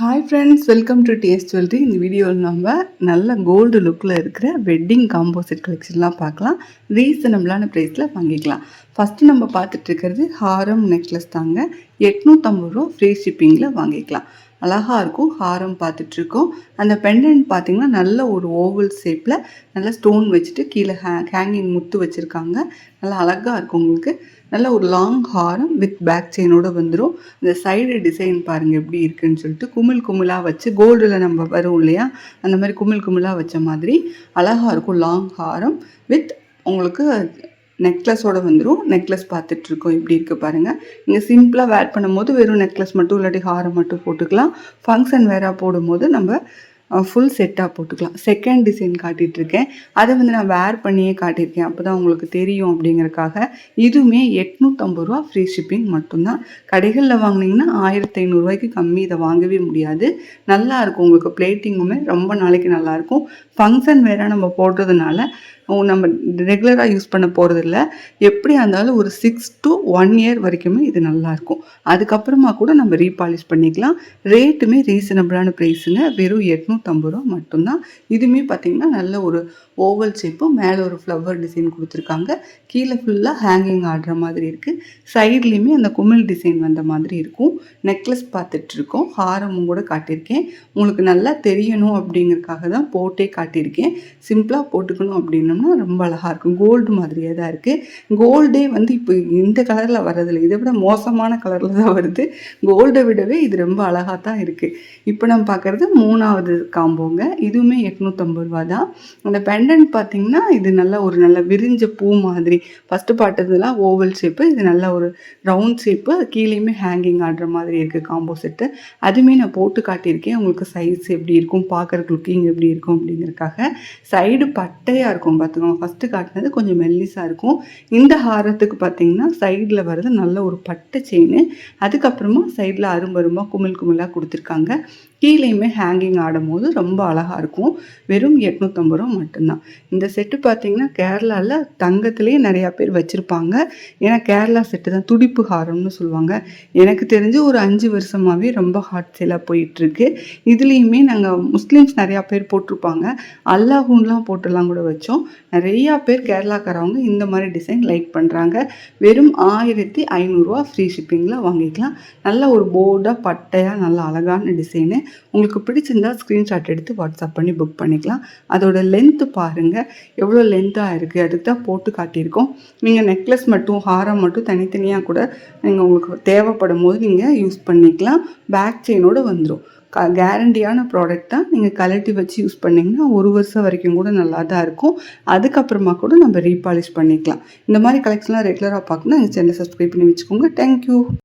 Hi friends, welcome to TS jewellery. இந்த வீடியோவில் நம்ம நல்ல கோல்டு லுக்கில் இருக்கிற வெட்டிங் காம்போசிட் கலெக்ஷன்லாம் பார்க்கலாம். ரீசனபிளான ப்ரைஸில் வாங்கிக்கலாம். ஃபஸ்ட்டு நம்ம பார்த்துட்டு இருக்கிறது ஹாரம் நெக்லஸ் தாங்க. 850 ரூபா ஃப்ரீ ஷிப்பிங்கில் வாங்கிக்கலாம். அழகாக இருக்கும். ஹாரம் பார்த்துட்ருக்கோம். அந்த பெண்டன்ட் பார்த்திங்கன்னா நல்ல ஒரு ஓவல் ஷேப்பில் நல்ல ஸ்டோன் வச்சுட்டு கீழே ஹேங்கிங் முத்து வச்சுருக்காங்க. நல்லா அழகாக இருக்கும். உங்களுக்கு நல்ல ஒரு லாங் ஹாரம் வித் பேக் செயினோடு வந்துடும். இந்த சைடு டிசைன் பாருங்கள் எப்படி இருக்குதுன்னு சொல்லிட்டு குமிழ் குமிழாக வச்சு கோல்டில் நம்ம வரும் இல்லையா, அந்த மாதிரி குமிழ் குமிழாக வச்ச மாதிரி அழகாக இருக்கும். லாங் ஹாரம் வித் உங்களுக்கு நெக்லஸோடு வந்துடும். நெக்லஸ் பார்த்துட்ருக்கோம் எப்படி இருக்குது பாருங்கள். நீங்கள் சிம்பிளாக வேர் பண்ணும்போது வெறும் நெக்லஸ் மட்டும் இல்லாட்டி ஹாரம் மட்டும் போட்டுக்கலாம். ஃபங்க்ஷன் வேறாக போடும்போது நம்ம ஃபுல் செட்டாக போட்டுக்கலாம். செகண்ட் டிசைன் காட்டிகிட்ருக்கேன். அதை நான் வேர் பண்ணியே காட்டியிருக்கேன், அப்போ தான் உங்களுக்கு தெரியும் அப்படிங்கிறக்காக. இதுவுமே 850 ரூபா ஃப்ரீ ஷிப்பிங் மட்டும்தான். கடைகளில் வாங்கினீங்கன்னா 1500 கம்மி இதை வாங்கவே முடியாது. நல்லாயிருக்கும். உங்களுக்கு பிளேட்டிங்குமே ரொம்ப நாளைக்கு நல்லாயிருக்கும். ஃபங்க்ஷன் வேறு நம்ம போடுறதுனால நம்ம ரெகுலராக யூஸ் பண்ண போகிறதில்ல. எப்படியா இருந்தாலும் ஒரு 6 to 1 year வரைக்குமே இது நல்லாயிருக்கும். அதுக்கப்புறமா கூட நம்ம ரீபாலிஷ் பண்ணிக்கலாம். ரேட்டுமே ரீசனபிளான ப்ரைஸுங்க. வெறும் 850 ரூபா மட்டும்தான். இதுவுமே பார்த்திங்கன்னா நல்ல ஒரு ஓவல் ஷேப்பு, மேலே ஒரு ஃப்ளவர் டிசைன் கொடுத்துருக்காங்க. கீழே ஃபுல்லாக ஹேங்கிங் ஆடுற மாதிரி இருக்குது. சைட்லேயுமே அந்த குமிழ் டிசைன் வந்த மாதிரி இருக்கும். நெக்லஸ் பார்த்துட்ருக்கோம். ஹாரமும் கூட காட்டியிருக்கேன். உங்களுக்கு நல்லா தெரியணும் அப்படிங்கிறதுக்காக தான் போட்டே காட்டியிருக்கேன். சிம்பிளாக போட்டுக்கணும் அப்படின்னா ரொம்ப அழகாக இருக்கும். கோல்டு மாதிரியே தான் இருக்குது. கோல்டே இப்போ இந்த கலரில் வர்றதில்லை, இதை விட மோசமான கலரில் தான் வருது. கோல்டை விடவே இது ரொம்ப அழகாக தான் இருக்குது. இப்போ நம்ம பார்க்குறது 3வது காம்போங்க. இதுவுமே 850 ரூபா தான். அந்த பெண்டன்ட் பார்த்திங்கன்னா இது நல்ல விரிஞ்ச பூ மாதிரி. ஃபஸ்ட்டு பார்த்ததுலாம் ஓவல் ஷேப்பு, இது நல்ல ஒரு ரவுண்ட் ஷேப்பு. கீழேயுமே ஹேங்கிங் ஆடுற மாதிரி இருக்குது காம்போ செட்டு. அதுவுமே நான் போட்டு காட்டியிருக்கேன். உங்களுக்கு சைஸ் எப்படி இருக்கும், பார்க்குறக்கு லுக்கிங் எப்படி இருக்கும் அப்படிங்கிறதுக்காக. சைடு பட்டையாக இருக்கும் பார்த்துக்கோங்க. ஃபஸ்ட்டு காட்டினது கொஞ்சம் மெல்லிஸாக இருக்கும். இந்த ஹாரத்துக்கு பார்த்திங்கன்னா சைடில் வர்றது நல்ல ஒரு பட்டை செயின். அதுக்கப்புறமா சைடில் அரும்பரும்பாக குமிழ் குமிழாக கொடுத்துருக்காங்க. கீழேயுமே ஹேங்கிங் ஆடும்போது ரொம்ப அழகாக இருக்கும். வெறும் 850 ரூபா மட்டும்தான். இந்த செட்டு பார்த்திங்கன்னா கேரளாவில் தங்கத்துலேயே நிறையா பேர் வச்சுருப்பாங்க. ஏன்னா கேரளா செட்டு தான் துடிப்பு ஹாரம்னு சொல்லுவாங்க. எனக்கு தெரிஞ்சு ஒரு 5 வருஷமாகவே ரொம்ப ஹாட் சேலாக போயிட்டுருக்கு. இதுலேயுமே நாங்கள் முஸ்லீம்ஸ் நிறையா பேர் போட்டிருப்பாங்க. அல்லாஹூன்லாம் போட்டுலாம் கூட வச்சோம். நிறையா பேர் கேரளாக்காரவங்க இந்த மாதிரி டிசைன் லைக் பண்ணுறாங்க. வெறும் 1500 ரூபா ஃப்ரீ ஷிப்பிங்கில் வாங்கிக்கலாம். நல்ல ஒரு போர்டாக பட்டையாக நல்ல அழகான டிசைனு. உங்களுக்கு பிடிச்சிருந்தால் ஸ்க்ரீன்ஷாட் எடுத்து வாட்ஸ்அப் பண்ணி புக் பண்ணிக்கலாம். அதோட லென்த்து பாருங்கள் எவ்வளோ லென்த்தாக இருக்குது. அதுக்கு தான் போட்டு காட்டியிருக்கோம். நீங்கள் நெக்லஸ் மட்டும் ஹாரம் மட்டும் தனித்தனியாக கூட நீங்கள் உங்களுக்கு தேவைப்படும் போது நீங்கள் யூஸ் பண்ணிக்கலாம். பேக் செயினோடு வந்துடும். கேரண்டியான ப்ராடக்ட் தான். நீங்கள் கலட்டி வச்சு யூஸ் பண்ணிங்கன்னா 1 வருஷம் வரைக்கும் கூட நல்லா தான் இருக்கும். அதுக்கப்புறமா கூட நம்ம ரீபாலிஷ் பண்ணிக்கலாம். இந்த மாதிரி கலெக்ஷன்லாம் ரெகுலராக பார்க்கணும். எங்கள் சேனலை சப்ஸ்கிரைப் பண்ணி வச்சுக்கோங்க. தேங்க்யூ.